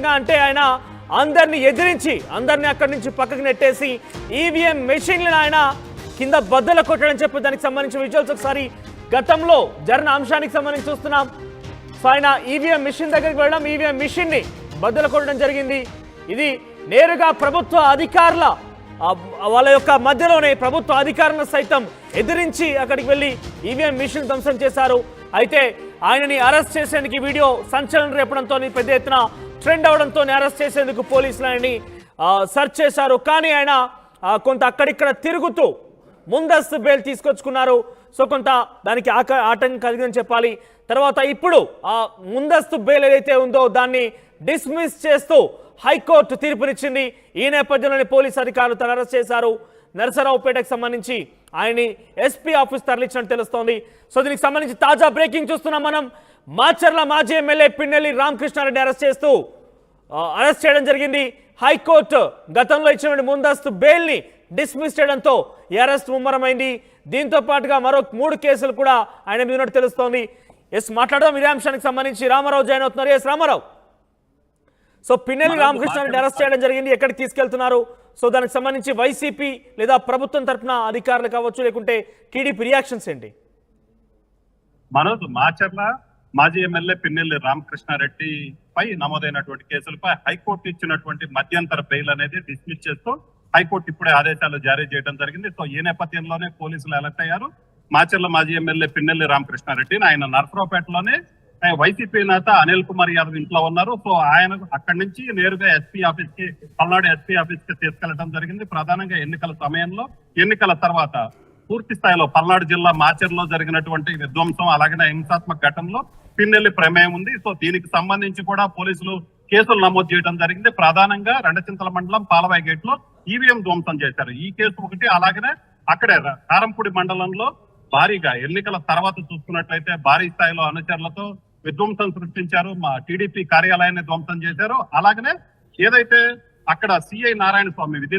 అంటే ఆయన అందరిని ఎదిరించి అందరిని అక్కడి నుంచి పక్కకు నెట్టేసి ఈవీఎం మెషిన్లను ఆయన కింద బద్దలు కొట్టడం చెప్పి దానికి సంబంధించిన విజువల్స్ ఒకసారి గతంలో జరిగిన అంశానికి సంబంధించి చూస్తున్నాం. సో ఆయన ఈవీఎం మిషన్ దగ్గరికి వెళ్ళడం, ఈవీఎం మిషన్ ని బద్దలు కొట్టడం జరిగింది. ఇది నేరుగా ప్రభుత్వ అధికారుల వాళ్ళ యొక్క మధ్యలోనే ప్రభుత్వ అధికారులను సైతం ఎదిరించి అక్కడికి వెళ్ళి ఈవీఎం మిషన్ ధ్వంసం చేశారు. అయితే ఆయనని అరెస్ట్ చేసేందుకు వీడియో సంచలనం రేపడంతో పెద్ద ఎత్తున ట్రెండ్ అవడంతో అరెస్ట్ చేసేందుకు పోలీసులు ఆయన్ని సెర్చ్ చేశారు. కానీ ఆయన కొంత అక్కడిక్కడ తిరుగుతూ ముందస్తు బెయిల్ తీసుకొచ్చుకున్నారు. సో కొంత దానికి ఆటంకం కలిగిందని చెప్పాలి. తర్వాత ఇప్పుడు ఆ ముందస్తు బెయిల్ ఏదైతే ఉందో దాన్ని డిస్మిస్ చేస్తూ హైకోర్టు తీర్పునిచ్చింది. ఈ నేపథ్యంలోనే పోలీసు అధికారులు తన అరెస్ట్ చేశారు. నరసరావుపేటకు సంబంధించి ఆయన్ని ఎస్పీ ఆఫీస్ తరలించినట్టు తెలుస్తోంది. సో దీనికి సంబంధించి తాజా బ్రేకింగ్ చూస్తున్నాం మనం. మాచర్ల మాజీ ఎమ్మెల్యే పిన్నెల్లి రామకృష్ణారెడ్డి అరెస్ట్ చేయడం జరిగింది. హైకోర్టు గతంలో ఇచ్చిన ముందస్తు బెయిల్ని డిస్మిస్ చేయడంతో ఈ అరెస్ట్ ముమ్మరమైంది. దీంతో పాటుగా మరో 3 కేసులు కూడా ఆయన మీద ఉన్నట్టు తెలుస్తోంది. మాట్లాడదాం ఇదే అంశానికి సంబంధించి. రామారావు జాయిన్ అవుతున్నారు. రామారావు, సో పిన్నెల్లి రామకృష్ణారెడ్డి అరెస్ట్ చేయడం జరిగింది. ఎక్కడికి తీసుకెళ్తున్నారు? సో దానికి సంబంధించి వైసీపీ లేదా ప్రభుత్వం తరఫున అధికారులు కావచ్చు, లేకుంటే టీడీపీ రియాక్షన్స్ ఏంటి? మనోజ్, మాచర్ల మాజీ ఎమ్మెల్యే పిన్నెల్లి రామకృష్ణారెడ్డి పై నమోదైనటువంటి కేసులపై హైకోర్టు ఇచ్చినటువంటి మధ్యంతర బెయిల్ అనేది డిస్మిస్ చేస్తూ హైకోర్టు ఇప్పుడే ఆదేశాలు జారీ చేయడం జరిగింది. సో ఈ నేపథ్యంలోనే పోలీసులు అలర్ట్ అయ్యారు. మాచర్ల మాజీ ఎమ్మెల్యే పిన్నెల్లి రామకృష్ణారెడ్డిని ఆయన నర్సరావుపేటలోనే వైసీపీ నేత అనిల్ కుమార్ యాదవ్ ఇంట్లో ఉన్నారు. సో ఆయన అక్కడి నుంచి నేరుగా ఎస్పీ ఆఫీస్ కి, పల్నాడు ఎస్పీ ఆఫీస్ కి తీసుకెళ్లడం జరిగింది. ప్రధానంగా ఎన్నికల సమయంలో, ఎన్నికల తర్వాత పూర్తి స్థాయిలో పల్నాడు జిల్లా మాచర్లో జరిగినటువంటి విధ్వంసం అలాగే హింసాత్మక ఘటనలో పిన్నెల్లి ప్రమేయం ఉంది. సో దీనికి సంబంధించి కూడా పోలీసులు కేసులు నమోదు చేయడం జరిగింది. ప్రధానంగా రెండచింతల మండలం పాలవాయి గేట్ లో ఈవీఎం ధ్వంసం చేశారు. ఈ కేసు ఒకటి. అలాగనే అక్కడే కారంపూడి మండలంలో భారీగా ఎన్నికల తర్వాత చూసుకున్నట్లయితే భారీ స్థాయిలో అనుచరులతో విధ్వంసం సృష్టించారు. మా టీడీపీ కార్యాలయాన్ని ధ్వంసం చేశారు. అలాగనే ఏదైతే అక్కడ సిఐ నారాయణ స్వామి విధి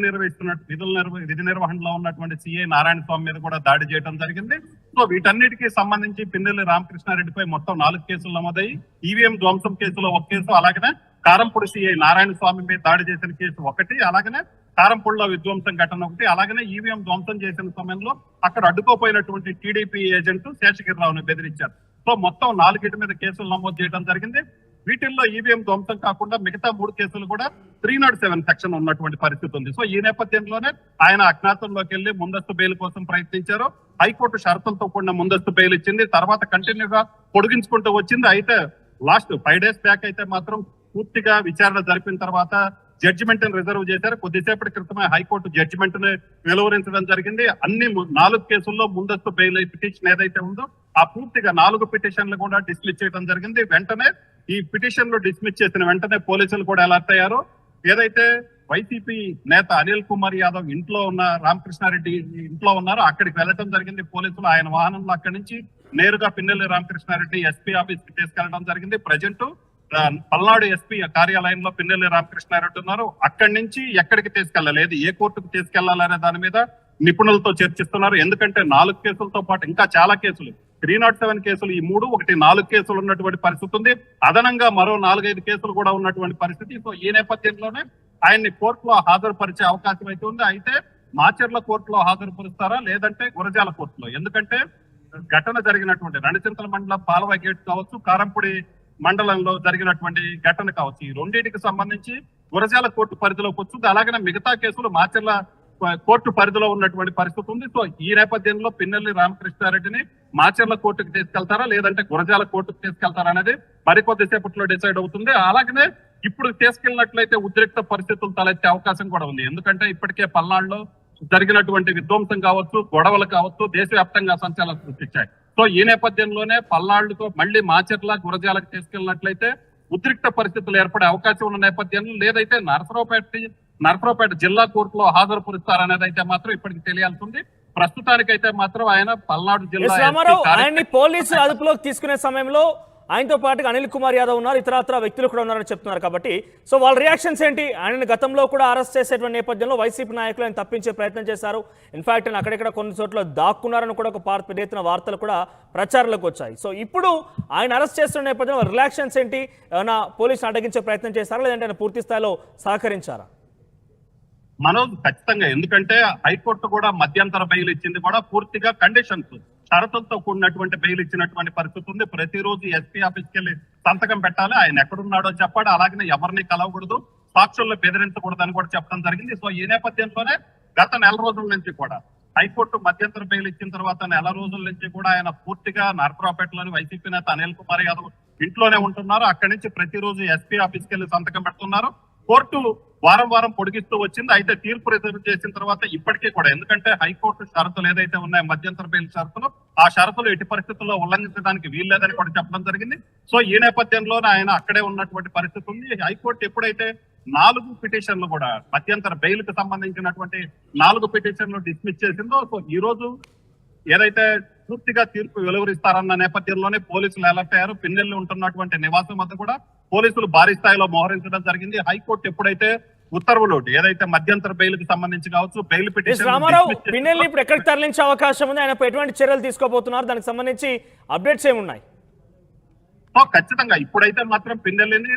నిర్వహణలో ఉన్నటువంటి సిఐ నారాయణ స్వామి మీద కూడా దాడి చేయడం జరిగింది. సో వీటన్నిటికీ సంబంధించి పిన్నెల్లి రామకృష్ణారెడ్డిపై మొత్తం 4 కేసులు నమోదయ్యి ఈవీఎం ధ్వంసం కేసులో 1 కేసు, అలాగనే కారంపూడి సిఐ నారాయణ స్వామి మీద దాడి చేసిన కేసు 1, అలాగనే కారంపూడిలో విధ్వంసం ఘటన 1, అలాగనే ఈవీఎం ధ్వంసం చేసిన సమయంలో అక్కడ అడ్డుకోపోయినటువంటి టీడీపీ ఏజెంట్ శేషగిరిరావుని బెదిరించారు. సో మొత్తం 4 మీద కేసులు నమోదు చేయడం జరిగింది. వీటిల్లో ఈవీఎం ధ్వంసం కాకుండా మిగతా 3 కేసులు కూడా 307 సెక్షన్ ఉన్నటువంటి పరిస్థితి ఉంది. సో ఈ నేపథ్యంలోనే ఆయన అజ్ఞాతంలోకి వెళ్లి ముందస్తు బెయిల్ కోసం ప్రయత్నించారు. హైకోర్టు షరతులతో కూడిన ముందస్తు బెయిల్ ఇచ్చింది. తర్వాత కంటిన్యూగా పొడిగించుకుంటూ వచ్చింది. అయితే లాస్ట్ 5 డేస్ బ్యాక్ అయితే మాత్రం పూర్తిగా విచారణ జరిపిన తర్వాత జడ్జిమెంట్ ని రిజర్వ్ చేశారు. కొద్దిసేపటి క్రితమే హైకోర్టు జడ్జిమెంట్ ని వెలువరించడం జరిగింది. అన్ని 4 కేసుల్లో ముందస్తు బెయిల్ పిటిషన్ ఏదైతే ఉందో ఆ పూర్తిగా 4 పిటిషన్లు కూడా డిస్మిస్ చేయడం జరిగింది. వెంటనే ఈ పిటిషన్లు డిస్మిస్ చేసిన వెంటనే పోలీసులు కూడా అలర్ట్ అయ్యారు. ఏదైతే వైసీపీ నేత అనిల్ కుమార్ యాదవ్ ఇంట్లో ఉన్న రామకృష్ణారెడ్డి ఇంట్లో ఉన్నారో అక్కడికి వెళ్ళడం జరిగింది పోలీసులు. ఆయన వాహనంలో అక్కడి నుంచి నేరుగా పిన్నెల్లి రామకృష్ణారెడ్డి ఎస్పీ ఆఫీస్ కి తీసుకెళ్లడం జరిగింది. ప్రజెంట్ పల్నాడు ఎస్పీ కార్యాలయంలో పిన్నెల్లి రామకృష్ణారెడ్డి ఉన్నారు. అక్కడి నుంచి ఎక్కడికి తీసుకెళ్లలేదు, ఏ కోర్టుకు తీసుకెళ్లాలనే దాని మీద నిపుణులతో చర్చిస్తున్నారు. ఎందుకంటే 4 కేసులతో పాటు ఇంకా చాలా కేసులు, 307 కేసులు, ఈ 3 ఒకటి 4 కేసులు ఉన్నటువంటి పరిస్థితి ఉంది. అదనంగా మరో 4-5 కేసులు కూడా ఉన్నటువంటి పరిస్థితి. సో ఈ నేపథ్యంలోనే ఆయన్ని కోర్టులో హాజరుపరిచే అవకాశం అయితే ఉంది. అయితే మాచర్ల కోర్టులో హాజరుపరుస్తారా లేదంటే గురజాల కోర్టులో? ఎందుకంటే ఘటన జరిగినటువంటి రెండచింతల మండలం పాలవాయి గేట్ కావచ్చు, కారంపూడి మండలంలో జరిగినటువంటి ఘటన కావచ్చు, ఈ రెండింటికి సంబంధించి గురజాల కోర్టు పరిధిలోకి వస్తుంది. అలాగనే మిగతా కేసులు మాచర్ల కోర్టు పరిధిలో ఉన్నటువంటి పరిస్థితి ఉంది. సో ఈ నేపథ్యంలో పిన్నెల్లి రామకృష్ణారెడ్డిని మాచర్ల కోర్టుకు తీసుకెళ్తారా లేదంటే గురజాల కోర్టుకు తీసుకెళ్తారా అనేది మరికొద్దిసేపట్లో డిసైడ్ అవుతుంది. అలాగనే ఇప్పుడు తీసుకెళ్ళినట్లయితే ఉద్రిక్త పరిస్థితులు తలెత్తే అవకాశం కూడా ఉంది. ఎందుకంటే ఇప్పటికే పల్నాడులో జరిగినటువంటి విధ్వంసం కావచ్చు, గొడవలు కావచ్చు, దేశవ్యాప్తంగా సంచలనం సృష్టించాయి. సో ఈ నేపథ్యంలోనే పల్నాడుతో మళ్ళీ మాచర్ల గురజాలకు తీసుకెళ్ళినట్లయితే ఉద్రిక్త పరిస్థితులు ఏర్పడే అవకాశం ఉన్న నేపథ్యంలో లేదైతే నరసరావుపేట జిల్లా కోర్టులో హాజరుపరుస్తారనేది అయితే మాత్రం ఇప్పటికి తెలియాల్సి ఉంది. ప్రస్తుతానికైతే మాత్రం ఆయన పల్నాడు జిల్లా ఆయన్ని పోలీసులు అదుపులోకి తీసుకునే సమయంలో ఆయనతో పాటుగా అనిల్ కుమార్ యాదవ్ ఉన్నారు, ఇతరత్ర వ్యక్తులు కూడా ఉన్నారని చెప్తున్నారు. కాబట్టి సో వాళ్ళ రియాక్షన్స్ ఏంటి? ఆయనను గతంలో కూడా అరెస్ట్ చేసేటువంటి నేపథ్యంలో వైసీపీ నాయకులు ఆయన తప్పించే ప్రయత్నం చేశారు. ఇన్ఫాక్ట్ ఆయన అక్కడెక్కడ కొన్ని చోట్ల దాక్కున్నారని కూడా ఒక పెద్ద ఎత్తున వార్తలు కూడా ప్రచారంలోకి వచ్చాయి. సో ఇప్పుడు ఆయన అరెస్ట్ చేస్తున్న నేపథ్యంలో రియాక్షన్స్ ఏంటి? ఏమైనా పోలీసులు అడ్డగించే ప్రయత్నం చేశారా, లేదంటే ఆయన పూర్తి స్థాయిలో సహకరించారా? మనోజ్ ఖచ్చితంగా, ఎందుకంటే హైకోర్టు కూడా మధ్యంతర బెయిల్ ఇచ్చింది కూడా పూర్తిగా కండిషన్స్, షరతులతో కూడినటువంటి బెయిల్ ఇచ్చినటువంటి పరిస్థితి ఉంది. ప్రతిరోజు ఎస్పీ ఆఫీస్కి వెళ్ళి సంతకం పెట్టాలి, ఆయన ఎక్కడున్నాడో చెప్పాడు, అలాగే ఎవరిని కలవకూడదు, సాక్షుల్లో బెదిరించకూడదు అని కూడా చెప్పడం జరిగింది. సో ఈ నేపథ్యంలోనే గత నెల రోజుల నుంచి కూడా హైకోర్టు మధ్యంతర బెయిల్ ఇచ్చిన తర్వాత నెల రోజుల నుంచి కూడా ఆయన పూర్తిగా నరసరావుపేటలోని వైసీపీ నేత అనిల్ కుమార్ యాదవ్ ఇంట్లోనే ఉంటున్నారు. అక్కడి నుంచి ప్రతిరోజు ఎస్పీ ఆఫీస్కి వెళ్ళి సంతకం పెడుతున్నారు. కోర్టు వారం పొడిగిస్తూ వచ్చింది. అయితే తీర్పు రిజర్వ్ చేసిన తర్వాత ఇప్పటికీ కూడా, ఎందుకంటే హైకోర్టు షరతులు ఏదైతే ఉన్నాయో మధ్యంతర బెయిల్ షరతులు, ఆ షరతులు ఎట్టి పరిస్థితుల్లో ఉల్లంఘించడానికి వీల్లేదని కూడా చెప్పడం జరిగింది. సో ఈ నేపథ్యంలోనే ఆయన అక్కడే ఉన్నటువంటి పరిస్థితి ఉంది. హైకోర్టు ఎప్పుడైతే 4 పిటిషన్లు కూడా మధ్యంతర బెయిల్ కు సంబంధించినటువంటి 4 పిటిషన్లు డిస్మిస్ చేసిందో, సో ఈ రోజు ఏదైతే పూర్తిగా తీర్పు వెలువరిస్తారన్న నేపథ్యంలోనే పోలీసులు అలర్ట్ అయ్యారు. పిన్నెల్లి ఉంటున్నటువంటి నివాసం వద్ద కూడా పోలీసులు భారీ స్థాయిలో మోహరించడం జరిగింది. హైకోర్టు ఎప్పుడైతే ఉత్తర్వులు ఏదైతే మధ్యంతర బెయిల్ కి సంబంధించి కావచ్చు, బెయిల్ పిటిషన్ రామారావు పిన్నెల్ని ఇప్పుడు ఎక్కడికి తరలించే అవకాశం ఉంది? ఆయన ఎటువంటి చర్యలు తీసుకోబోతున్నారు? దానికి సంబంధించి అప్డేట్స్ ఏమున్నాయి? ఖచ్చితంగా ఇప్పుడైతే మాత్రం పిన్నెల్లిని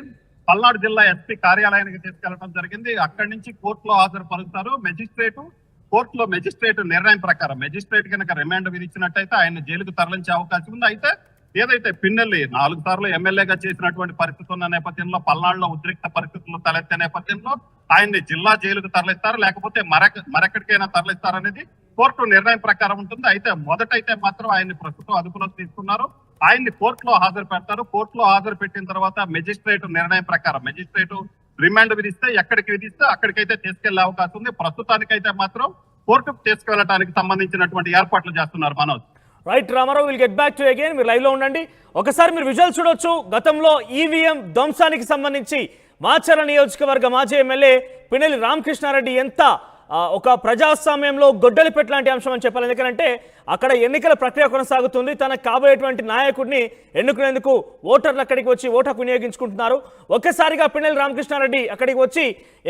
పల్నాడు జిల్లా ఎస్పీ కార్యాలయానికి తీసుకెళ్లడం జరిగింది. అక్కడి నుంచి కోర్టులో హాజరుపరుస్తారు. కోర్టులో మెజిస్ట్రేట్ నిర్ణయం ప్రకారం మెజిస్ట్రేట్ కనుక రిమాండ్ విధించినట్టయితే ఆయన జైలుకు తరలించే అవకాశం ఉంది. అయితే ఏదైతే పిన్నెల్లి 4 సార్లు ఎమ్మెల్యేగా చేసినటువంటి పరిస్థితి ఉన్న నేపథ్యంలో, పల్నాడులో ఉద్రిక్త పరిస్థితులు తలెత్తే నేపథ్యంలో ఆయన్ని జిల్లా జైలుకు తరలిస్తారు, లేకపోతే మరెక్కడికైనా తరలిస్తారనేది కోర్టు నిర్ణయం ప్రకారం ఉంటుంది. అయితే మొదటైతే మాత్రం ఆయన్ని ప్రస్తుతం అదుపులోకి తీసుకున్నారు. ఆయన్ని కోర్టులో హాజరు పెడతారు. కోర్టులో హాజరు పెట్టిన తర్వాత మెజిస్ట్రేట్ నిర్ణయం ప్రకారం మెజిస్ట్రేట్ రిమాండ్ విధిస్తే ఎక్కడికి విధిస్తే అక్కడికైతే తీసుకెళ్లే అవకాశం ఉంది. ప్రస్తుతానికైతే మాత్రం కోర్టుకు తీసుకెళ్లడానికి సంబంధించినటువంటి ఏర్పాట్లు చేస్తున్నారు Manoj. Right Ramarao, will get back to again. మీరు లైవ్ లో ఉండండి. ఒకసారి మీరు విజువల్ చూడొచ్చు. గతంలో ఈవీఎం ధ్వంసానికి సంబంధించి మాచర్ల నియోజకవర్గ మాజీ ఎమ్మెల్యే పిన్నెల్లి రామకృష్ణారెడ్డి ఎంత ఒక ప్రజాస్వామ్యంలో గొడ్డలి పెట్టలాంటి అంశం అని చెప్పాలి. ఎందుకంటే అక్కడ ఎన్నికల ప్రక్రియ కొనసాగుతుంది. తనకు కాబోయేటువంటి నాయకుడిని ఎన్నుకునేందుకు ఓటర్లు అక్కడికి వచ్చి ఓటు వినియోగించుకుంటున్నారు. ఒక్కసారిగా పిన్నెల్లి రామకృష్ణారెడ్డి అక్కడికి వచ్చి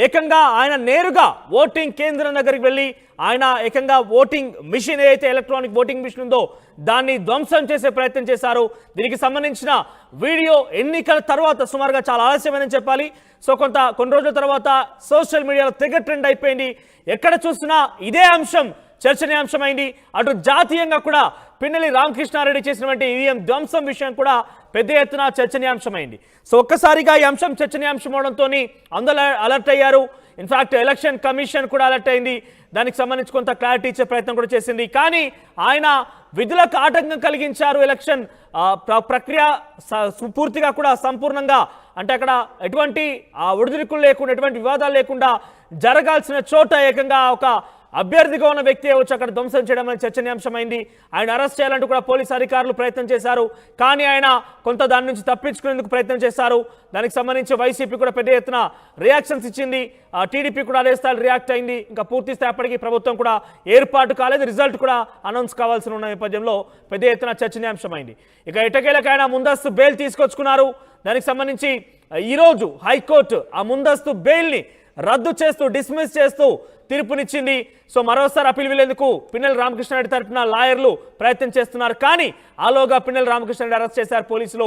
ఏకంగా ఆయన నేరుగా ఓటింగ్ కేంద్రం దగ్గరికి వెళ్ళి ఆయన ఏకంగా ఓటింగ్ మిషన్, ఏదైతే ఎలక్ట్రానిక్ ఓటింగ్ మిషన్ ఉందో దాన్ని ధ్వంసం చేసే ప్రయత్నం చేశారు. దీనికి సంబంధించిన వీడియో ఎన్నికల తర్వాత సుమారుగా చాలా ఆలస్యమైందని చెప్పాలి. సో కొన్ని రోజుల తర్వాత సోషల్ మీడియాలో తెగ ట్రెండ్ అయిపోయింది. ఎక్కడ చూసినా ఇదే అంశం చర్చనీయాంశమైంది. అటు జాతీయంగా కూడా పిన్నెల్లి రామకృష్ణారెడ్డి చేసినటువంటి ఈవీఎం ధ్వంసం విషయం కూడా పెద్ద ఎత్తున చర్చనీయాంశమైంది. సో ఒక్కసారిగా ఈ అంశం చర్చనీయాంశం అవడంతో అందరూ అలర్ట్ అయ్యారు. ఇన్ఫాక్ట్ ఎలక్షన్ కమిషన్ కూడా అలర్ట్ అయింది. దానికి సంబంధించి కొంత క్లారిటీ ఇచ్చే ప్రయత్నం కూడా చేసింది. కానీ ఆయన విధులకు ఆటంకం కలిగించారు. ఎలక్షన్ ప్రక్రియ పూర్తిగా కూడా సంపూర్ణంగా, అంటే అక్కడ ఎటువంటి ఒడిదుడుకులు లేకుండా, ఎటువంటి వివాదాలు లేకుండా జరగాల్సిన చోట ఏకంగా ఒక అభ్యర్థిగా ఉన్న వ్యక్తి వచ్చి అక్కడ ధ్వంసం చేయడం అనేది చర్చనీయాంశమైంది. ఆయన అరెస్ట్ చేయాలంటూ కూడా పోలీసు అధికారులు ప్రయత్నం చేశారు. కానీ ఆయన కొంత దాని నుంచి తప్పించుకునేందుకు ప్రయత్నం చేశారు. దానికి సంబంధించి వైసీపీ కూడా పెద్ద ఎత్తున రియాక్షన్స్ ఇచ్చింది. టీడీపీ కూడా అదే స్థాయిలో రియాక్ట్ అయింది. ఇంకా పూర్తి స్థాయి అప్పటికి ప్రభుత్వం కూడా ఏర్పాటు కాలేదు. రిజల్ట్ కూడా అనౌన్స్ కావాల్సి ఉన్న నేపథ్యంలో పెద్ద ఎత్తున చర్చనీయాంశమైంది. ఇక ఎటకేలకు ఆయన ముందస్తు బెయిల్ తీసుకొచ్చుకున్నారు. దానికి సంబంధించి ఈరోజు హైకోర్టు ఆ ముందస్తు బెయిల్ని రద్దు చేస్తూ, డిస్మిస్ చేస్తూ తీర్పునిచ్చింది. సో మరోసారి అప్పీల్ వెళ్లేందుకు పిన్నెల్లి రామకృష్ణారెడ్డి తరఫున లాయర్లు ప్రయత్నం చేస్తున్నారు. కానీ ఆలోగా పిన్నెల్లి రామకృష్ణారెడ్డి అరెస్ట్ చేశారు పోలీసులు.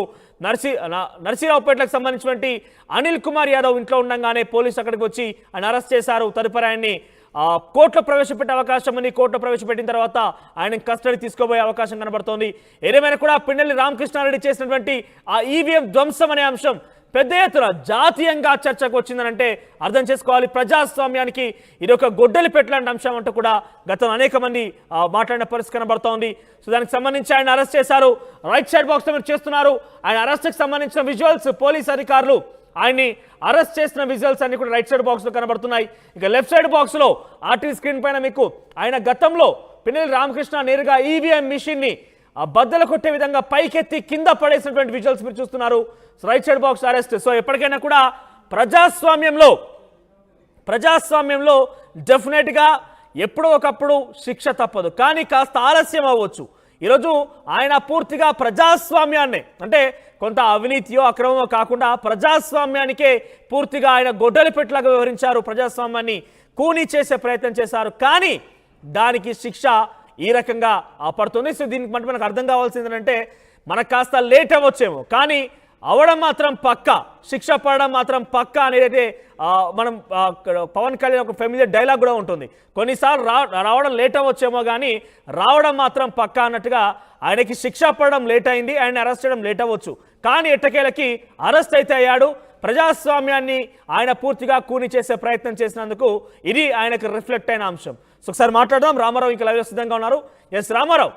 నర్సీరావుపేటలకు సంబంధించినటువంటి అనిల్ కుమార్ యాదవ్ ఇంట్లో ఉండగానే పోలీసు అక్కడికి వచ్చి ఆయన అరెస్ట్ చేశారు. తదుపరి ఆయన్ని కోర్టులో ప్రవేశపెట్టే అవకాశం ఉంది. కోర్టులో ప్రవేశపెట్టిన తర్వాత ఆయన కస్టడీ తీసుకోబోయే అవకాశం కనబడుతోంది. ఏదేమైనా కూడా పిన్నెల్లి రామకృష్ణారెడ్డి చేసినటువంటి ఆ ఈవీఎం ధ్వంసం అనే అంశం పెద్ద ఎత్తున జాతీయంగా చర్చకు వచ్చిందనంటే అర్థం చేసుకోవాలి. ప్రజాస్వామ్యానికి ఇది ఒక గొడ్డలి పెట్టలాంటి అంశం అంటూ కూడా గతంలో అనేక మంది మాట్లాడిన పరిస్థితి కనబడుతోంది. సో దానికి సంబంధించి ఆయన అరెస్ట్ చేశారు. రైట్ సైడ్ బాక్స్లో మీరు చేస్తున్నారు. ఆయన అరెస్ట్కి సంబంధించిన విజువల్స్, పోలీస్ అధికారులు ఆయన్ని అరెస్ట్ చేసిన విజువల్స్ అన్ని కూడా రైట్ సైడ్ బాక్స్లో కనబడుతున్నాయి. ఇక లెఫ్ట్ సైడ్ బాక్స్లో ఆర్టీవీ స్క్రీన్ పైన మీకు ఆయన గతంలో పిన్నెల్లి రామకృష్ణ నేరుగా ఈవీఎం మిషన్ని బద్దలు కొట్టే విధంగా పైకెత్తి కింద పడేసినటువంటి విజువల్స్ మీరు చూస్తున్నారు. Right side box arrest. So ఎప్పటికైనా కూడా ప్రజాస్వామ్యంలో డెఫినెట్గా ఎప్పుడో ఒకప్పుడు శిక్ష తప్పదు. కానీ కాస్త ఆలస్యం అవ్వచ్చు. ఈరోజు ఆయన పూర్తిగా ప్రజాస్వామ్యాన్ని, అంటే కొంత అవినీతియో అక్రమమో కాకుండా ప్రజాస్వామ్యానికే పూర్తిగా ఆయన గొడ్డలి పెట్టలాగా వివరించారు. ప్రజాస్వామ్యాన్ని కూనీ చేసే ప్రయత్నం చేశారు. కానీ దానికి శిక్ష ఈ రకంగా పడుతుంది. సో దీనికి మనకు అర్థం కావాల్సింది ఏంటంటే, మనకు కాస్త లేట్ అవ్వచ్చేమో కానీ అవడం మాత్రం పక్క, శిక్ష పడడం మాత్రం పక్క అనేది మనం పవన్ కళ్యాణ్ ఒక ఫెమిలియర్ డైలాగ్ కూడా ఉంటుంది. కొన్నిసార్లు రావడం లేట్ అవ్వచ్చేమో కానీ రావడం మాత్రం పక్క అన్నట్టుగా ఆయనకి శిక్ష పడడం లేట్ అయింది, ఆయన అరెస్ట్ చేయడం లేట్ అవ్వచ్చు కానీ ఎట్టకేలకి అరెస్ట్ అయితే అయ్యాడు. ప్రజాస్వామ్యాన్ని ఆయన పూర్తిగా కూని చేసే ప్రయత్నం చేసినందుకు ఇది ఆయనకు రిఫ్లెక్ట్ అయిన అంశం. సో ఒకసారి మాట్లాడదాం. రామారావు ఇంకా లైవ్లో సిద్ధంగా ఉన్నారు. Yes Ramarao,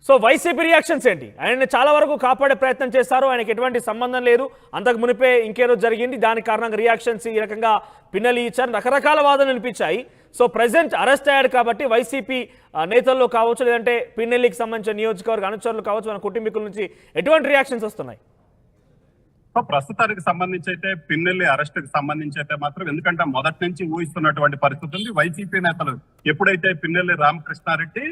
so YCP reactions ఏంటి? ఆయన చాలా వరకు కాపాడే ప్రయత్నం చేశారు, ఆయనకి ఎటువంటి సంబంధం లేదు, అంతకు మునిపే ఇంకేదో జరిగింది, దాని కారణంగా రియాక్షన్స్ ఈ రకంగా పిన్నెలు ఇచ్చారు, రకరకాల వాదనలు వినిపించాయి. సో ప్రజెంట్ అరెస్ట్ అయ్యాడు కాబట్టి వైసీపీ నేతల్లో కావచ్చు, లేదంటే పిన్నెల్లికి సంబంధించిన నియోజకవర్గ అనుచరులు కావచ్చు, మన కుటుంబీకుల నుంచి ఎటువంటి రియాక్షన్స్ వస్తున్నాయి? ప్రస్తుతానికి సంబంధించి అయితే పిన్నెల్లి అరెస్ట్ కి సంబంధించి అయితే మాత్రం, ఎందుకంటే మొదటి నుంచి ఊహిస్తున్నటువంటి పరిస్థితి ఉంది. వైసీపీ నేతలు ఎప్పుడైతే పిన్నెల్లి రామకృష్ణారెడ్డి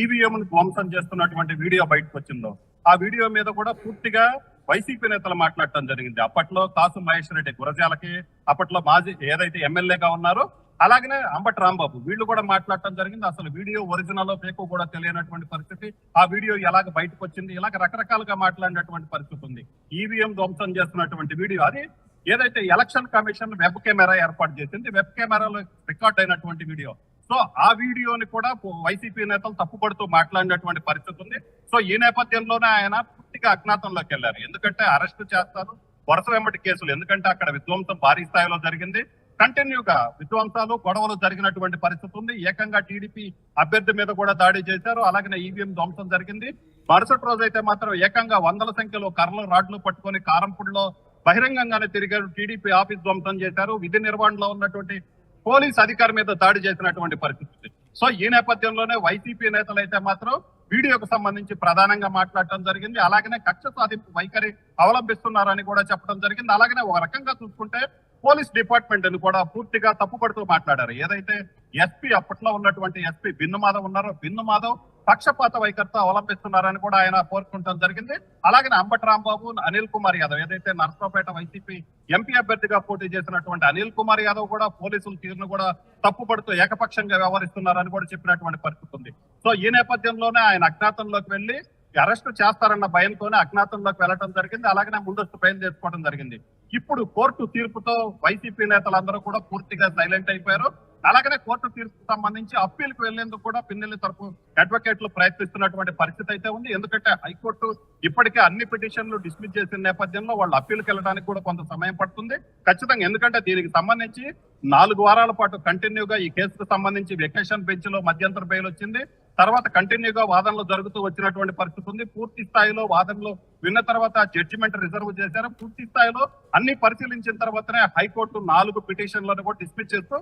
ఈవీఎం ధ్వంసం చేస్తున్నటువంటి వీడియో బయటకు వచ్చిందో, ఆ వీడియో మీద కూడా పూర్తిగా వైసీపీ నేతలు మాట్లాడటం జరిగింది. అప్పట్లో కాసు మహేష్ రెడ్డి గురజాలకి, అప్పట్లో మాజీ ఏదైతే ఎమ్మెల్యేగా ఉన్నారో అలాగనే అంబటి రాంబాబు, వీళ్ళు కూడా మాట్లాడటం జరిగింది. అసలు వీడియో ఒరిజినల్ ఫేక్ కూడా తెలియనటువంటి పరిస్థితి, ఆ వీడియో ఎలాగ బయటకు వచ్చింది, ఇలాగ రకరకాలుగా మాట్లాడినటువంటి పరిస్థితి ఉంది. ఈవీఎం ధ్వంసం చేస్తున్నటువంటి వీడియో అది ఏదైతే ఎలక్షన్ కమిషన్ వెబ్ కెమెరా ఏర్పాటు చేసింది, వెబ్ కెమెరాలో రికార్డ్ అయినటువంటి వీడియో. సో ఆ వీడియోని కూడా వైసీపీ నేతలు తప్పుపడుతూ మాట్లాడినటువంటి పరిస్థితి ఉంది. సో ఈ నేపథ్యంలోనే ఆయన పూర్తిగా అజ్ఞాతంలోకి వెళ్లారు. ఎందుకంటే అరెస్ట్ చేస్తారు, వరుస వెంబటి కేసులు, ఎందుకంటే అక్కడ విధ్వంసం భారీ స్థాయిలో జరిగింది, కంటిన్యూగా విధ్వంసాలు గొడవలు జరిగినటువంటి పరిస్థితి ఉంది. ఏకంగా టీడీపీ అభ్యర్థి మీద కూడా దాడి చేశారు, అలాగే ఈవీఎం ధ్వంసం జరిగింది. మరుసటి రోజు అయితే మాత్రం ఏకంగా వందల సంఖ్యలో కర్రలు రాడ్లు పట్టుకొని కారంపూడిలో బహిరంగంగానే తిరిగారు, టీడీపీ ఆఫీస్ ధ్వంసం చేశారు, విధి నిర్వహణలో ఉన్నటువంటి పోలీస్ అధికారి మీద దాడి చేసినటువంటి పరిస్థితి. సో ఈ నేపథ్యంలోనే వైసీపీ నేతలు అయితే మాత్రం వీడియోకు సంబంధించి ప్రధానంగా మాట్లాడటం జరిగింది. అలాగనే కక్ష సాధింపు వైఖరి అవలంబిస్తున్నారని కూడా చెప్పడం జరిగింది. అలాగనే ఒక రకంగా చూసుకుంటే పోలీస్ డిపార్ట్మెంట్ అని కూడా పూర్తిగా తప్పుపడుతూ మాట్లాడారు. ఏదైతే ఎస్పీ అప్పట్లో ఉన్నటువంటి ఎస్పీ బిన్ను మాధవ్ ఉన్నారో, బిన్ను మాధవ్ పక్షపాత వైఖరితో అవలంబిస్తున్నారని కూడా ఆయన కోరుకుంటం జరిగింది. అలాగే అంబటి రాంబాబు, అనిల్ కుమార్ యాదవ్, ఏదైతే నర్సరావుపేట వైసీపీ ఎంపీ అభ్యర్థిగా పోటీ చేసినటువంటి అనిల్ కుమార్ యాదవ్ కూడా పోలీసుల తీరును కూడా తప్పుపడుతూ ఏకపక్షంగా వ్యవహరిస్తున్నారని కూడా చెప్పినటువంటి పరిస్థితి ఉంది. సో ఈ నేపథ్యంలోనే ఆయన అజ్ఞాతంలోకి వెళ్లి అరెస్ట్ చేస్తారన్న భయంతోనే అజ్ఞాతంలోకి వెళ్లడం జరిగింది. అలాగనే ముందస్తు బయలు చేసుకోవడం జరిగింది. ఇప్పుడు కోర్టు తీర్పుతో వైసీపీ నేతలందరూ కూడా పూర్తిగా సైలెంట్ అయిపోయారు. అలాగనే కోర్టు తీర్పుకు సంబంధించి అప్పీల్కి వెళ్లేందుకు కూడా పిన్నెల్లి తరపు అడ్వకేట్లు ప్రయత్నిస్తున్నటువంటి పరిస్థితి అయితే ఉంది. ఎందుకంటే హైకోర్టు ఇప్పటికే అన్ని పిటిషన్లు డిస్మిస్ చేసిన నేపథ్యంలో వాళ్ళు అప్పీల్కి వెళ్ళడానికి కూడా కొంత సమయం పడుతుంది ఖచ్చితంగా. ఎందుకంటే దీనికి సంబంధించి 4 వారాల పాటు కంటిన్యూగా ఈ కేసుకు సంబంధించి వెకేషన్ బెంచ్ లో మధ్యంతర బెయిల్ వచ్చింది. తర్వాత కంటిన్యూగా వాదనలు జరుగుతూ వచ్చినటువంటి పరిస్థితి ఉంది. పూర్తి స్థాయిలో వాదనలు విన్న తర్వాత జడ్జిమెంట్ రిజర్వ్ చేశారు. పూర్తి స్థాయిలో అన్ని పరిశీలించిన తర్వాతనే హైకోర్టు 4 పిటిషన్లను కూడా డిస్మిస్ చేస్తూ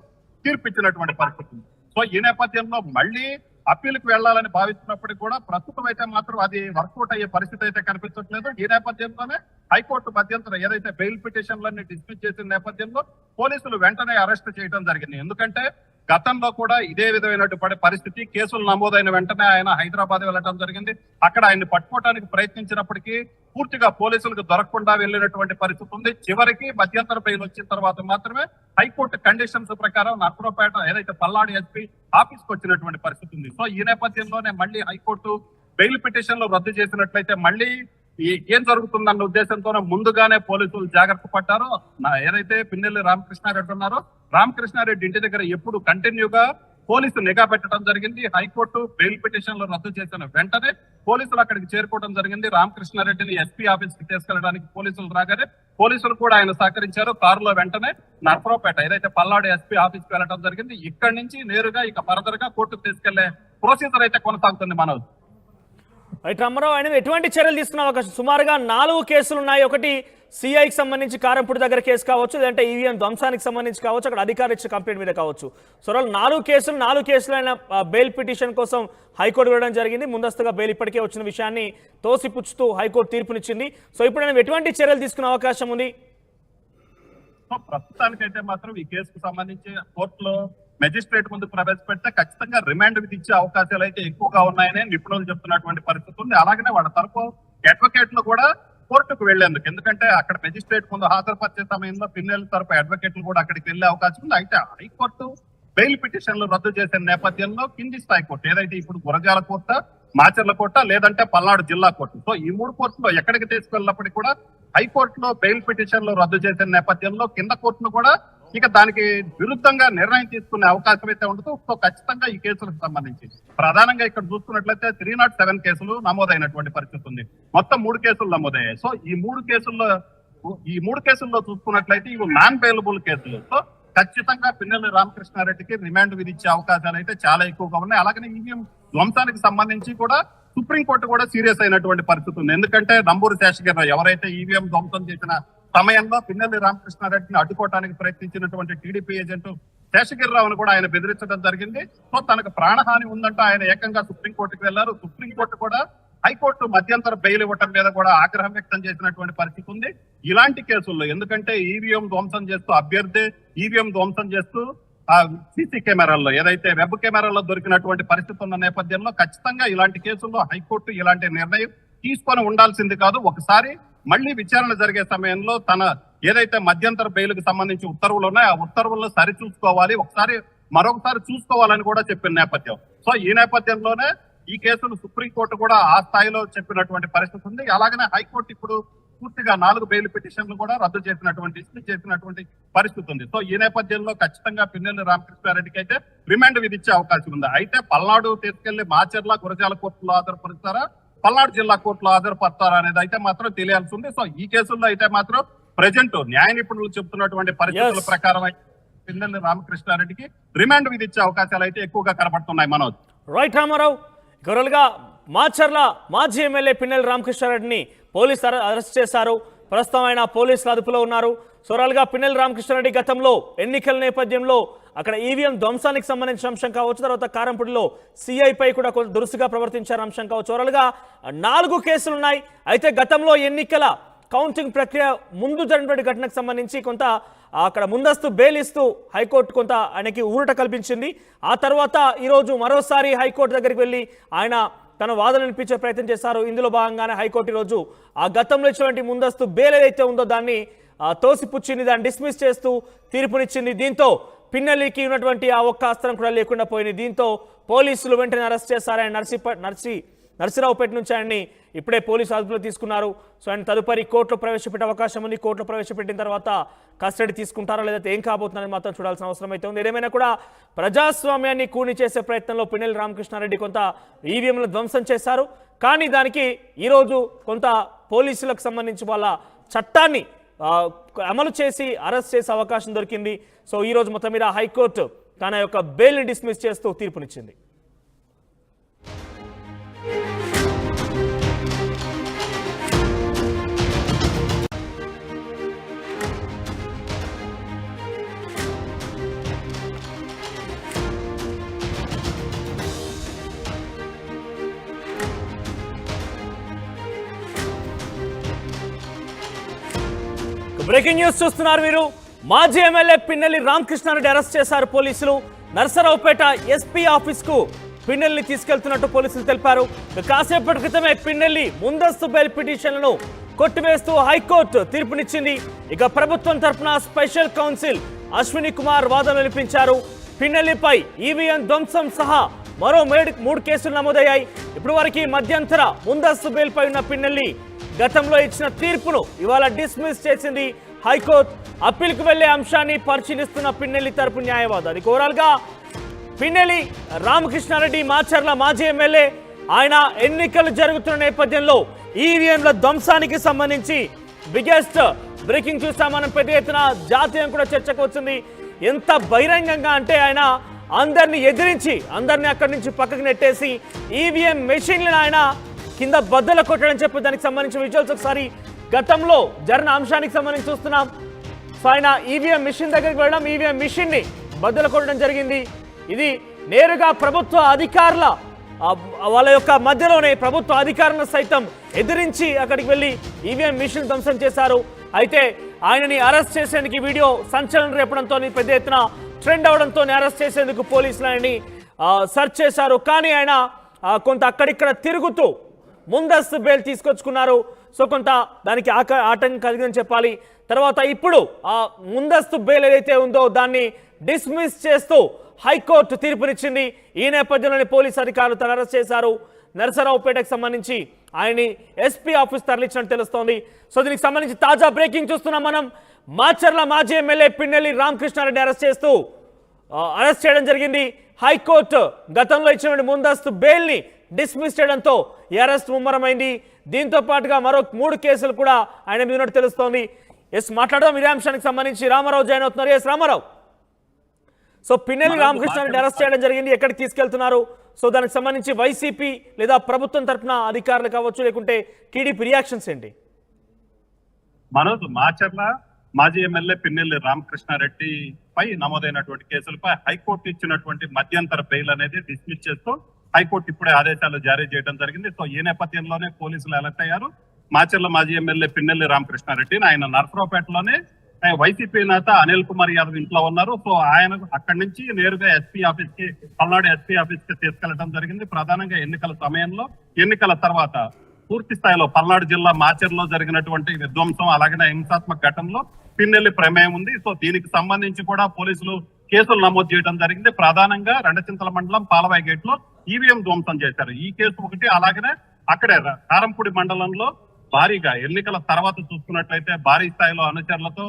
తీర్పిచ్చినటువంటి పరిస్థితి. సో ఈ నేపథ్యంలో మళ్ళీ అప్పీల్కి వెళ్లాలని భావిస్తున్నప్పటికీ కూడా ప్రస్తుతం అయితే మాత్రం అది వర్కౌట్ అయ్యే పరిస్థితి అయితే కనిపించట్లేదు. ఈ నేపథ్యంలోనే హైకోర్టు మధ్యంతరం ఏదైతే బెయిల్ పిటిషన్లన్నీ డిస్మిస్ చేసిన నేపథ్యంలో పోలీసులు వెంటనే అరెస్ట్ చేయడం జరిగింది. ఎందుకంటే గతంలో కూడా ఇదే విధమైనటువంటి పరిస్థితి, కేసులు నమోదైన వెంటనే ఆయన హైదరాబాద్ వెళ్ళడం జరిగింది. అక్కడ ఆయన్ని పట్టుకోవడానికి ప్రయత్నించినప్పటికీ పూర్తిగా పోలీసులకు దొరకకుండా వెళ్ళినటువంటి పరిస్థితి ఉంది. చివరికి మధ్యంతర బెయిల్ వచ్చిన తర్వాత మాత్రమే హైకోర్టు కండిషన్స్ ప్రకారం నర్సరావుపేట ఏదైతే పల్నాడు ఎస్పీ ఆఫీస్ కు వచ్చినటువంటి పరిస్థితి ఉంది. సో ఈ నేపథ్యంలోనే మళ్ళీ హైకోర్టు బెయిల్ పిటిషన్లు రద్దు చేసినట్లయితే మళ్ళీ ఏం జరుగుతుందన్న ఉద్దేశంతోనే ముందుగానే పోలీసులు జాగ్రత్త పడ్డారు. ఏదైతే పిన్నెల్లి రామకృష్ణారెడ్డి ఉన్నారో, రామకృష్ణారెడ్డి ఇంటి దగ్గర ఎప్పుడు కంటిన్యూగా పోలీసు నిఘా పెట్టడం జరిగింది. హైకోర్టు బెయిల్ పిటిషన్లు రద్దు చేసిన వెంటనే పోలీసులు అక్కడికి చేరుకోవడం జరిగింది. రామకృష్ణారెడ్డిని ఎస్పీ ఆఫీస్ కి తీసుకెళ్లడానికి పోలీసులు రాగానే పోలీసులు కూడా ఆయన సహకరించారు. కారులో వెంటనే నర్సరావుపేట ఏదైతే పల్నాడు ఎస్పీ ఆఫీస్ కి వెళ్ళడం జరిగింది. ఇక్కడి నుంచి నేరుగా ఇక ఫర్దర్ గా కోర్టుకు తీసుకెళ్లే ప్రొసీజర్ అయితే కొనసాగుతుంది. మనోజ్, రామారావు, ఆయన ఎటువంటి చర్యలు తీసుకున్న అవకాశం? సుమారుగా 4 కేసులు ఉన్నాయి. ఒకటి సిఐకి సంబంధించి కారంపూడి దగ్గర కేసు కావచ్చు, లేదంటే ఈవీఎం ధ్వంసానికి సంబంధించి కావచ్చు, అక్కడ అధికారి ఇచ్చే కంప్లైంట్ మీద కావచ్చు. సో 4 కేసులు ఆయన బెయిల్ పిటిషన్ కోసం హైకోర్టు వెళ్ళడం జరిగింది. ముందస్తుగా బెయిల్ ఇప్పటికే వచ్చిన విషయాన్ని తోసిపుచ్చుతూ హైకోర్టు తీర్పునిచ్చింది. సో ఇప్పుడు ఆయన ఎటువంటి చర్యలు తీసుకునే అవకాశం ఉంది? ప్రస్తుతానికైతే మాత్రం ఈ కేసుకు సంబంధించి కోర్టులో మెజిస్ట్రేట్ ముందు ప్రవేశపెడితే ఖచ్చితంగా రిమాండ్ విధించే అవకాశాలు అయితే ఎక్కువగా ఉన్నాయని నిపుణులు చెప్తున్నటువంటి పరిస్థితి ఉంది. అలాగనే వాళ్ళ తరపు అడ్వకేట్లు కూడా కోర్టుకు వెళ్లేందుకు, ఎందుకంటే అక్కడ మెజిస్ట్రేట్ ముందు హాజరుపరిచే సమయంలో పిన్నెల తరపు అడ్వకేట్లు కూడా అక్కడికి వెళ్లే అవకాశం ఉంది. అయితే హైకోర్టు బెయిల్ పిటిషన్లు రద్దు చేసిన నేపథ్యంలో కింది స్థాయి కోర్టు ఏదైతే ఇప్పుడు గురజాల కోర్టు, మాచర్ల కోర్టు లేదంటే పల్నాడు జిల్లా కోర్టు, సో ఈ 3 కోర్టులో ఎక్కడికి తీసుకెళ్ళినప్పటికీ కూడా హైకోర్టులో బెయిల్ పిటిషన్లు రద్దు చేసిన నేపథ్యంలో కింద కోర్టును కూడా ఇక దానికి విరుద్ధంగా నిర్ణయం తీసుకునే అవకాశం అయితే ఉండదు. సో ఖచ్చితంగా ఈ కేసులకు సంబంధించి ప్రధానంగా ఇక్కడ చూసుకున్నట్లయితే 307 కేసులు నమోదైనటువంటి పరిస్థితి ఉంది. మొత్తం 3 కేసులు నమోదయ్యాయి. సో ఈ 3 కేసుల్లో చూసుకున్నట్లయితే ఇవి నాన్ బెయిలబుల్ కేసులు. సో ఖచ్చితంగా పిన్నెల్లి రామకృష్ణారెడ్డికి రిమాండ్ విధించే అవకాశాలు అయితే చాలా ఎక్కువగా ఉన్నాయి. అలాగనే ఈవీఎం ధ్వంసానికి సంబంధించి కూడా సుప్రీంకోర్టు కూడా సీరియస్ అయినటువంటి పరిస్థితి ఉంది. ఎందుకంటే నంబూరు శేషగిరిరావు ఎవరైతే ఈవీఎం ధ్వంసం చేసిన సమయంలో పిన్నెల్లి రామకృష్ణారెడ్డిని అడ్డుకోవడానికి ప్రయత్నించినటువంటి టీడీపీ ఏజెంట్ శేషగిరిరావును కూడా ఆయన బెదిరించడం జరిగింది. సో తనకు ప్రాణహాని ఉందంటే ఆయన ఏకంగా సుప్రీంకోర్టుకు వెళ్లారు. సుప్రీంకోర్టు కూడా హైకోర్టు మధ్యంతర బెయిల్ ఇవ్వటం మీద కూడా ఆగ్రహం వ్యక్తం చేసినటువంటి పరిస్థితి ఉంది. ఇలాంటి కేసుల్లో ఎందుకంటే ఈవీఎం ధ్వంసం చేస్తూ అభ్యర్థి ఈవీఎం ధ్వంసం చేస్తూ సీసీ కెమెరాల్లో ఏదైతే వెబ్ కెమెరాల్లో దొరికినటువంటి పరిస్థితి ఉన్న నేపథ్యంలో ఖచ్చితంగా ఇలాంటి కేసుల్లో హైకోర్టు ఇలాంటి నిర్ణయం తీసుకొని ఉండాల్సింది కాదు. ఒకసారి మళ్ళీ విచారణ జరిగే సమయంలో తన ఏదైతే మధ్యంతర బెయిల్కి సంబంధించి ఉత్తర్వులు ఉన్నాయో ఆ ఉత్తర్వుల్లో సరి చూసుకోవాలి, మరొకసారి చూసుకోవాలని కూడా చెప్పిన నేపథ్యం. సో ఈ నేపథ్యంలోనే ఈ కేసును సుప్రీంకోర్టు కూడా ఆ స్థాయిలో చెప్పినటువంటి పరిస్థితి ఉంది. అలాగనే హైకోర్టు ఇప్పుడు పూర్తిగా 4 బెయిల్ పిటిషన్లు కూడా రద్దు చేసినటువంటి పరిస్థితి ఉంది. సో ఈ నేపథ్యంలో ఖచ్చితంగా పిన్నెల్లి రామకృష్ణారెడ్డికి అయితే రిమాండ్ విధించే అవకాశం ఉంది. అయితే పల్నాడు తీసుకెళ్లి మాచర్ల గురజాల కోర్టులో హాజరుపరుస్తారా, పల్నాడు జిల్లా కోర్టులో హాజరుపడతారా అనేది అయితే మాత్రం తెలియాల్సి ఉంది. సో ఈ కేసుల్లో అయితే మాత్రం ప్రజెంట్ న్యాయ నిపుణులు చెబుతున్నటువంటి పరిస్థితుల ప్రకారం పిన్నెల్లి రామకృష్ణారెడ్డికి రిమాండ్ విధించే అవకాశాలు అయితే ఎక్కువగా కనబడుతున్నాయి. మనోజ్ రైట్ రామారావు, గొర్రెలుగా మాచర్ల మాజీ ఎమ్మెల్యే పిన్నెల్లి రామకృష్ణారెడ్డిని పోలీసులు అరెస్ట్ చేశారు. ప్రస్తుతం ఆయన పోలీసుల అదుపులో ఉన్నారు. సోరాలుగా పిన్నెల్లి రామకృష్ణారెడ్డి గతంలో ఎన్నికల నేపథ్యంలో అక్కడ ఈవీఎం ధ్వంసానికి సంబంధించిన అంశం కావచ్చు, తర్వాత కారంపూడిలో సిఐపై కూడా కొంత దురుసుగా ప్రవర్తించారు అంశం కావచ్చు. ఓవరాల్గా 4 కేసులు ఉన్నాయి. అయితే గతంలో ఎన్నికల కౌంటింగ్ ప్రక్రియ ముందు జరిగినటువంటి ఘటనకు సంబంధించి కొంత అక్కడ ముందస్తు బెయిల్ ఇస్తూ హైకోర్టు కొంత ఆయనకి ఊరట కల్పించింది. ఆ తర్వాత ఈరోజు మరోసారి హైకోర్టు దగ్గరికి వెళ్ళి ఆయన తన వాదన వినిపించే ప్రయత్నం చేశారు. ఇందులో భాగంగానే హైకోర్టు ఈరోజు ఆ గతంలో ఇచ్చినటువంటి ముందస్తు బెయిల్ ఏదైతే ఉందో దాన్ని తోసిపుచ్చింది, దాన్ని డిస్మిస్ చేస్తూ తీర్పునిచ్చింది. దీంతో పిన్నెల్లికి ఉన్నటువంటి ఆ ఒక్క అస్త్రం కూడా లేకుండా పోయింది. దీంతో పోలీసులు వెంటనే అరెస్ట్ చేశారు. ఆయన నర్సీరావుపేట నుంచి ఆయన్ని ఇప్పుడే పోలీసు అదుపులో తీసుకున్నారు. సో ఆయన తదుపరి కోర్టులో ప్రవేశపెట్టే అవకాశం ఉంది. కోర్టులో ప్రవేశపెట్టిన తర్వాత కస్టడీ తీసుకుంటారా లేదా ఏం కాబోతుందని మాత్రం చూడాల్సిన అవసరం అయితే ఉంది. ఏదేమైనా కూడా ప్రజాస్వామ్యాన్ని కూని చేసే ప్రయత్నంలో పిన్నెల్లి రామకృష్ణారెడ్డి కొంత ఈవీఎంలు ధ్వంసం చేశారు. కానీ దానికి ఈరోజు కొంత పోలీసులకు సంబంధించి వాళ్ళ చట్టాన్ని అమలు చేసి అరెస్ట్ చేసే అవకాశం దొరికింది. సో ఈరోజు మొత్తం మీద హైకోర్టు తన యొక్క బెయిల్ని డిస్మిస్ చేస్తూ తీర్పునిచ్చింది. బ్రేకింగ్ న్యూస్ చూస్తున్నారు మీరు. మాజీ ఎమ్మెల్యే పిన్నెల్లి రామకృష్ణారెడ్డి అరెస్ట్ చేశారు పోలీసులు. నర్సరావుపేట ఎస్పీ ఆఫీస్ కు పిన్నెల్లిని తీసుకెళ్తున్నట్టు పోలీసులు తెలిపారు. కాసేపటి క్రితమే పిన్నెల్లి ముందస్తు బెయిల్ పిటిషన్లను కొట్టివేస్తూ హైకోర్టు తీర్పునిచ్చింది. ఇక ప్రభుత్వం తరఫున స్పెషల్ కౌన్సిల్ అశ్విని కుమార్ వాదన వినిపించారు. పిన్నెల్లిపై ఈవీఎం ధ్వంసం సహా మరో 3 కేసులు నమోదయ్యాయి. ఇప్పటి వరకు మధ్యంతర ముందస్తు బెయిల్ పై ఉన్న పిన్నెల్లి గతంలో ఇచ్చిన తీర్పును ఇవాళ డిస్మిస్ చేసింది హైకోర్టు. అప్పీల్కు వెళ్లే అంశాన్ని పరిశీలిస్తున్న పిన్నెల్లి తరపు న్యాయవాది. ఓవరాల్గా పిన్నెల్లి రామకృష్ణారెడ్డి మాచర్ల మాజీ ఎమ్మెల్యే. ఆయన ఎన్నికలు జరుగుతున్న నేపథ్యంలో ఈవీఎంల ధ్వంసానికి సంబంధించి బిగ్గెస్ట్ బ్రేకింగ్ చూస్తాం మనం. పెద్ద ఎత్తున జాతీయం కూడా చర్చకు వచ్చింది. ఎంత బహిరంగంగా అంటే ఆయన అందరిని ఎదిరించి అందరిని అక్కడి నుంచి పక్కకు నెట్టేసి ఈవీఎం మెషిన్లను ఆయన కింద బద్దలు కొట్టడం చెప్పి దానికి సంబంధించిన విజువల్స్ ఒకసారి గతంలో జరిగిన అంశానికి సంబంధించి చూస్తున్నాం. సో ఆయన ఈవీఎం మిషన్ దగ్గరికి వెళ్ళడం, ఈవీఎం మిషన్ ని బద్దలు కొట్టడం జరిగింది. ఇది నేరుగా ప్రభుత్వ అధికారుల వాళ్ళ యొక్క మధ్యలోనే ప్రభుత్వ అధికారులను సైతం ఎదిరించి అక్కడికి వెళ్ళి ఈవీఎం మిషన్ ధ్వంసం చేశారు. అయితే ఆయనని అరెస్ట్ చేసేందుకు వీడియో సంచలనం రేపడంతో పెద్ద ఎత్తున ట్రెండ్ అవడంతో అరెస్ట్ చేసేందుకు పోలీసులు ఆయన్ని సెర్చ్ చేశారు. కానీ ఆయన కొంత అక్కడిక్కడ తిరుగుతూ ముందస్తు బెయిల్ తీసుకొచ్చుకున్నారు. సో కొంత దానికి ఆటంకం కలిగిందని చెప్పాలి. తర్వాత ఇప్పుడు ఆ ముందస్తు బెయిల్ ఏదైతే ఉందో దాన్ని డిస్మిస్ చేస్తూ హైకోర్టు తీర్పునిచ్చింది. ఈ నేపథ్యంలోని పోలీసు అధికారులు తన అరెస్ట్ చేశారు. నరసరావుపేటకు సంబంధించి ఆయన్ని ఎస్పీ ఆఫీస్ తరలించినట్టు తెలుస్తోంది. సో దీనికి సంబంధించి తాజా బ్రేకింగ్ చూస్తున్నాం మనం. మాచర్ల మాజీ ఎమ్మెల్యే పిన్నెల్లి రామకృష్ణారెడ్డి అరెస్ట్ చేయడం జరిగింది. హైకోర్టు గతంలో ఇచ్చినటువంటి ముందస్తు బెయిల్ని డిస్మిస్ చేయడంతో ఈ అరెస్ట్ ముమ్మరమైంది. దీంతో పాటుగా మరో 3 కేసులు కూడా ఆయన మీద ఉన్నట్టు తెలుస్తోంది. మాట్లాడదాం ఇదే అంశానికి సంబంధించి. రామారావు జాయిన్ అవుతున్నారు. రామారావు, సో పిన్నెల్లి రామకృష్ణారెడ్డి అరెస్ట్ చేయడం జరిగింది. ఎక్కడికి తీసుకెళ్తున్నారు? సో దానికి సంబంధించి వైసీపీ లేదా ప్రభుత్వం తరఫున అధికారులు కావచ్చు, లేకుంటే టీడీపీ రియాక్షన్స్ ఏంటి? మనోజ్, మాచర్ల మాజీ ఎమ్మెల్యే పిన్నెల్లి రామకృష్ణారెడ్డి పై నమోదైనటువంటి కేసులపై హైకోర్టు ఇచ్చినటువంటి మధ్యంతర బెయిల్ అనేది డిస్మిస్ చేస్తూ హైకోర్టు ఇప్పుడే ఆదేశాలు జారీ చేయడం జరిగింది. సో ఈ నేపథ్యంలోనే పోలీసులు అలర్ట్ అయ్యారు. మాచర్ల మాజీ ఎమ్మెల్యే పిన్నెల్లి రామకృష్ణారెడ్డిని ఆయన నర్సరావుపేటలోనే వైసీపీ నేత అనిల్ కుమార్ యాదవ్ ఇంట్లో ఉన్నారు. సో ఆయన అక్కడి నుంచి నేరుగా పల్నాడు ఎస్పీ ఆఫీస్ కి తీసుకెళ్లడం జరిగింది. ప్రధానంగా ఎన్నికల సమయంలో, ఎన్నికల తర్వాత పూర్తి స్థాయిలో పల్నాడు జిల్లా మాచర్లో జరిగినటువంటి విధ్వంసం, అలాగే హింసాత్మక ఘటనలో పిన్నెల్లి ప్రమేయం ఉంది. సో దీనికి సంబంధించి కూడా పోలీసులు కేసులు నమోదు చేయడం జరిగింది. ప్రధానంగా రెండచింతల మండలం పాలవాయి గేట్ లో ఈవీఎం ధ్వంసం చేశారు. ఈ కేసు ఒకటి, అలాగనే అక్కడే కారంపూడి మండలంలో భారీగా ఎన్నికల తర్వాత చూసుకున్నట్లయితే భారీ స్థాయిలో అనుచరులతో